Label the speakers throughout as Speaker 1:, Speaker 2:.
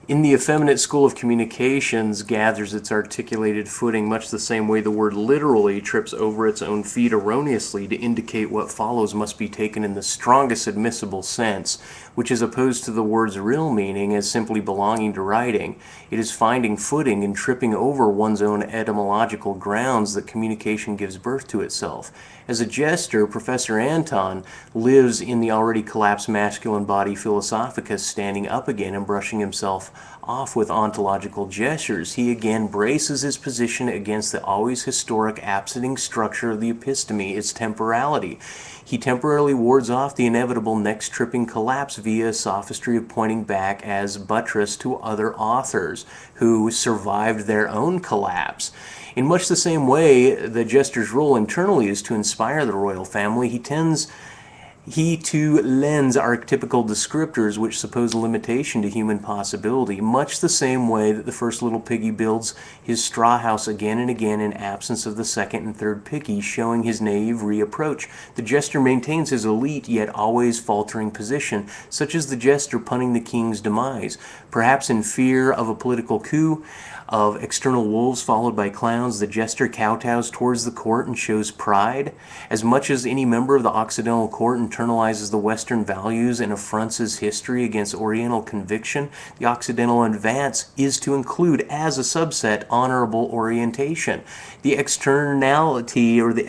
Speaker 1: In the effeminate school of communications gathers its articulated footing much the same way the word literally trips over its own feet erroneously to indicate what follows must be taken in the strongest admissible sense, which is opposed to the word's real meaning as simply belonging to writing. It is finding footing and tripping over one's own etymological grounds that communication gives birth to itself. As a jester, Professor Anton lives in the already collapsed masculine body philosophicus, standing up again and brushing himself off with ontological gestures. He again braces his position against the always historic absenting structure of the episteme, its temporality. He temporarily wards off the inevitable next tripping collapse via a sophistry of pointing back as buttress to other authors who survived their own collapse. In much the same way the jester's role internally is to inspire the royal family, he too lends archetypical descriptors which suppose a limitation to human possibility, much the same way that the first little piggy builds his straw house again and again in absence of the second and third piggy, showing his naive reapproach. The jester maintains his elite yet always faltering position, such as the jester punning the king's demise, perhaps in fear of a political coup, of external wolves followed by clowns. The jester kowtows towards the court and shows pride. As much as any member of the occidental court internalizes the Western values and affronts his history against Oriental conviction, the occidental advance is to include as a subset honorable orientation. The externality or the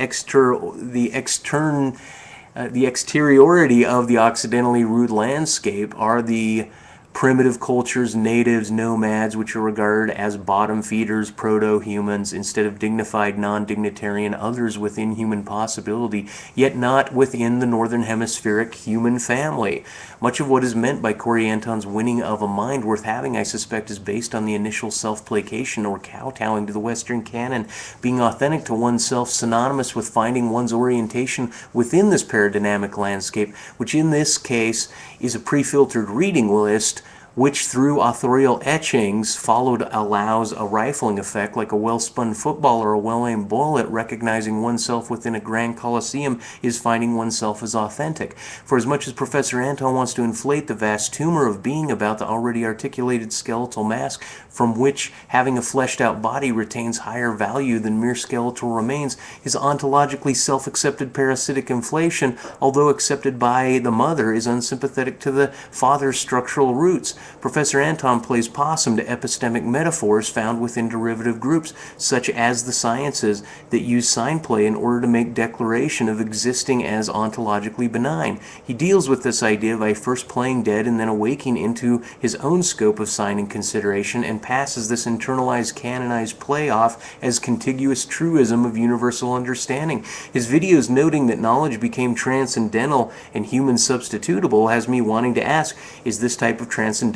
Speaker 1: exteriority of the occidentally rude landscape are the primitive cultures, natives, nomads, which are regarded as bottom feeders, proto-humans, instead of dignified, non-dignitarian others within human possibility, yet not within the northern hemispheric human family. Much of what is meant by Corey Anton's winning of a mind worth having, I suspect, is based on the initial self-placation or kowtowing to the Western canon, being authentic to oneself, synonymous with finding one's orientation within this paradigmatic landscape, which in this case is a pre-filtered reading list which through authorial etchings followed allows a rifling effect like a well-spun football or a well-aimed bullet. Recognizing oneself within a grand coliseum is finding oneself as authentic. For as much as Professor Anton wants to inflate the vast tumor of being about the already articulated skeletal mask, from which having a fleshed-out body retains higher value than mere skeletal remains, his ontologically self-accepted parasitic inflation, although accepted by the mother, is unsympathetic to the father's structural roots. Professor Anton plays possum to epistemic metaphors found within derivative groups, such as the sciences that use sign play in order to make declaration of existing as ontologically benign. He deals with this idea by first playing dead and then awaking into his own scope of sign and consideration, and passes this internalized canonized play off as contiguous truism of universal understanding. His videos noting that knowledge became transcendental and human substitutable has me wanting to ask, is this type of transcendentalism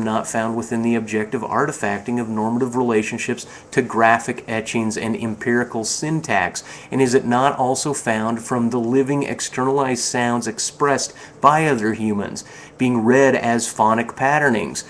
Speaker 1: not found within the objective artifacting of normative relationships to graphic etchings and empirical syntax? And is it not also found from the living externalized sounds expressed by other humans, being read as phonic patternings?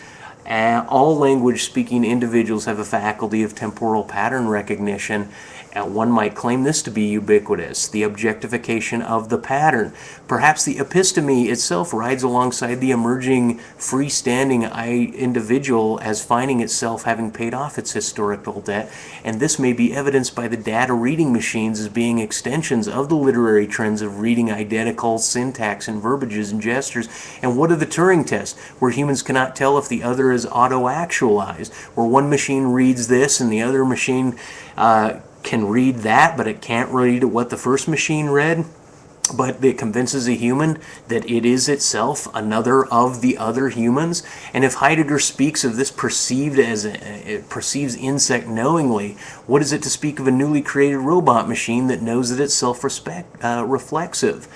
Speaker 1: All language-speaking individuals have a faculty of temporal pattern recognition. One might claim this to be ubiquitous, the objectification of the pattern. Perhaps the episteme itself rides alongside the emerging freestanding individual as finding itself having paid off its historical debt, and this may be evidenced by the data reading machines as being extensions of the literary trends of reading identical syntax and verbiages and gestures. And what of the Turing test, where humans cannot tell if the other is auto-actualized, where one machine reads this and the other machine can read that, but it can't read what the first machine read, but it convinces a human that it is itself another of the other humans? And if Heidegger speaks of this perceived as it perceives insect knowingly, what is it to speak of a newly created robot machine that knows that it's self-reflexive?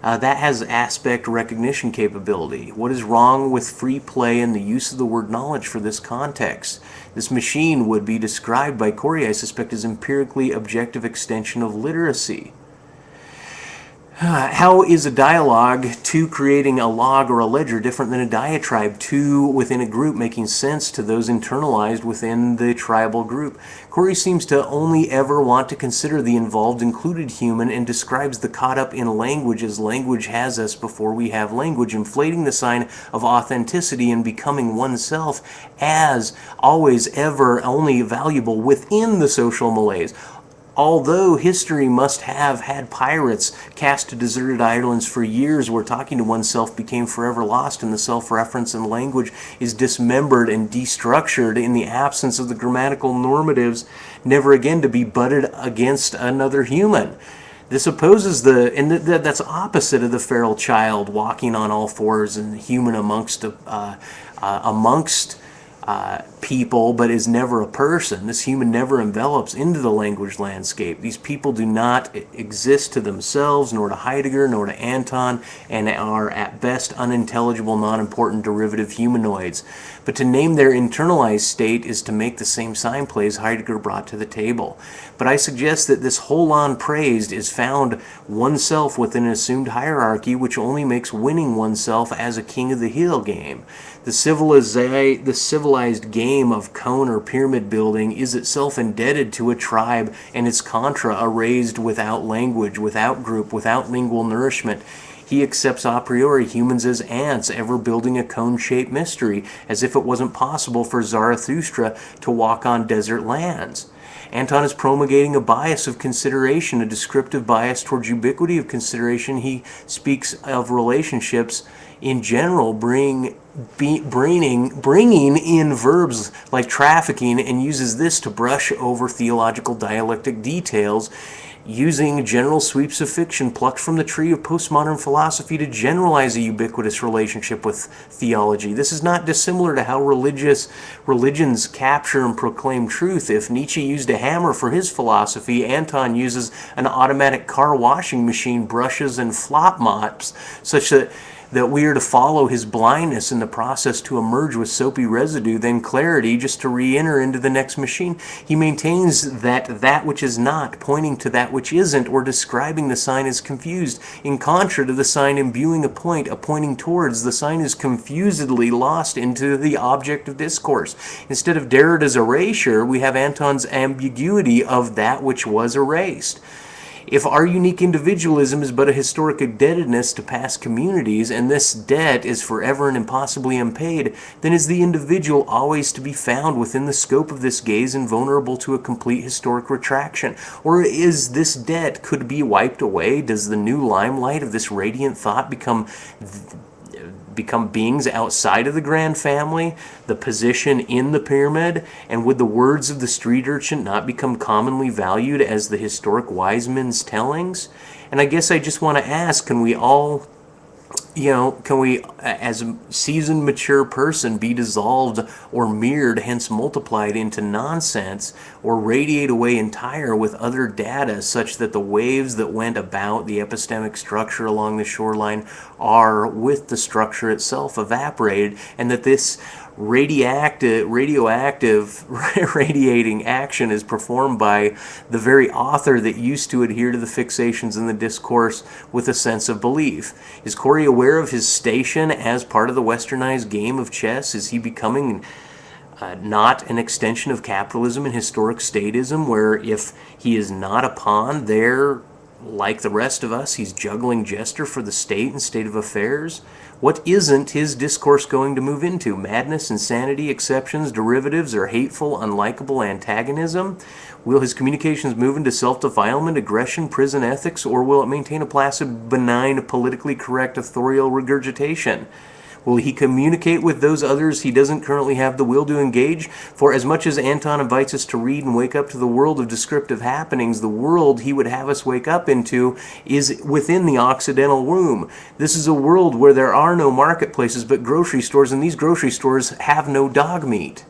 Speaker 1: That has aspect recognition capability. What is wrong with free play and the use of the word knowledge for this context? This machine would be described by Corey, I suspect, as empirically objective extension of literacy. How is a dialogue, two creating a log or a ledger, different than a diatribe, two within a group making sense to those internalized within the tribal group? Corey seems to only ever want to consider the involved included human and describes the caught up in language as language has us before we have language, inflating the sign of authenticity and becoming oneself as always, ever, only valuable within the social malaise. Although history must have had pirates cast to deserted islands for years where talking to oneself became forever lost and the self-reference and language is dismembered and destructured in the absence of the grammatical normatives, never again to be butted against another human. This opposes that's opposite of the feral child walking on all fours and human amongst people, but is never a person. This human never envelops into the language landscape. These people do not exist to themselves, nor to Heidegger, nor to Anton, and are at best unintelligible, non-important derivative humanoids. But to name their internalized state is to make the same sign plays Heidegger brought to the table. But I suggest that this whole-on praised is found oneself within an assumed hierarchy, which only makes winning oneself as a king of the hill game. The civilized game of cone or pyramid building is itself indebted to a tribe and its contra raised without language, without group, without lingual nourishment. He accepts a priori humans as ants, ever building a cone-shaped mystery, as if it wasn't possible for Zarathustra to walk on desert lands. Anton is promulgating a bias of consideration, a descriptive bias towards ubiquity of consideration. He speaks of relationships in general, bringing in verbs like trafficking, and uses this to brush over theological dialectic details, using general sweeps of fiction plucked from the tree of postmodern philosophy to generalize a ubiquitous relationship with theology. This is not dissimilar to how religions capture and proclaim truth. If Nietzsche used a hammer for his philosophy, Anton uses an automatic car washing machine, brushes, and flop mops, such that we are to follow his blindness in the process to emerge with soapy residue, then clarity, just to re-enter into the next machine. He maintains that which is not, pointing to that which isn't, or describing the sign is confused. In contra to the sign imbuing a point, pointing towards, the sign is confusedly lost into the object of discourse. Instead of Derrida's erasure, we have Anton's ambiguity of that which was erased. If our unique individualism is but a historic indebtedness to past communities, and this debt is forever and impossibly unpaid, then is the individual always to be found within the scope of this gaze and vulnerable to a complete historic retraction? Or is this debt could be wiped away? Does the new limelight of this radiant thought become beings outside of the grand family, the position in the pyramid, and would the words of the street urchin not become commonly valued as the historic wise men's tellings? And I guess I just want to ask, can we all, as a seasoned, mature person, be dissolved or mirrored, hence multiplied into nonsense, or radiate away entire with other data, such that the waves that went about the epistemic structure along the shoreline are, with the structure itself, evaporated, and that this radioactive radiating action is performed by the very author that used to adhere to the fixations in the discourse with a sense of belief? Is Corey aware of his station as part of the westernized game of chess? Is he becoming not an extension of capitalism and historic statism, where if he is not a pawn there, like the rest of us, he's juggling jester for the state and state of affairs? What isn't his discourse going to move into? Madness, insanity, exceptions, derivatives, or hateful, unlikable antagonism? Will his communications move into self-defilement, aggression, prison ethics, or will it maintain a placid, benign, politically correct, authorial regurgitation? Will he communicate with those others he doesn't currently have the will to engage? For as much as Anton invites us to read and wake up to the world of descriptive happenings, the world he would have us wake up into is within the occidental womb. This is a world where there are no marketplaces but grocery stores, and these grocery stores have no dog meat.